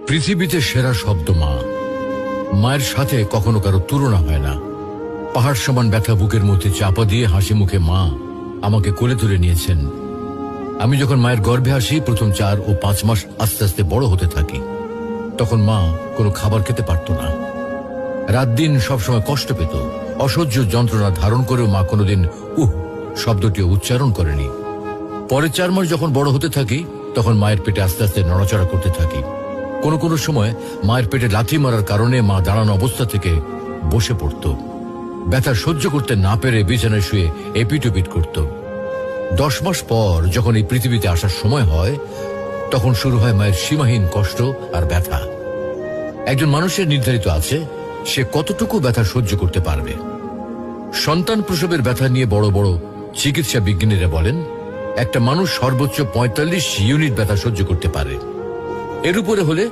পৃথিবীতে সেরা শব্দ মা। মায়ের সাথে কখনো কারো তুলনা হয় না। পাহাড় সমান ব্যথা বুকের মধ্যে চাপা দিয়ে হাসি মুখে মা আমাকে কোলে তুলে নিয়েছেন। আমি যখন মায়ের গর্ভে আসি, প্রথম 4 ও 5 মাস আস্তে আস্তে বড় হতে থাকি। তখন মা কোনো খাবার খেতে পারত না। রাত দিন সবসময় কষ্ট পেত। অসহ্য যন্ত্রণা ধারণ করেও মা কোনোদিন শব্দটিও উচ্চারণ করেনি। পরে 4 মাস যখন বড় হতে থাকি, তখন মায়ের পেটে আস্তে আস্তে নড়াচড়া করতে থাকি। কোনো সময় মায়ের পেটে লাথি মারার কারণে মা দাঁড়ানো অবস্থা থেকে বসে পড়ত। ব্যথা সহ্য করতে না পেরে বিছানায় শুয়ে এপিট-ওপিট করত। 10 মাস পর যখন এই পৃথিবীতে আসার সময় হয়, তখন শুরু হয় মায়ের সীমাহীন কষ্ট আর ব্যথা। একজন মানুষের নির্ধারিত আছে সে কতটুকু ব্যথা সহ্য করতে পারবে। সন্তান প্রসবের ব্যথা নিয়ে বড় বড় চিকিৎসা বিজ্ঞানীরা বলেন একটা মানুষ সর্বোচ্চ 45 ইউনিট ব্যথা সহ্য করতে পারে। এর উপরে হলে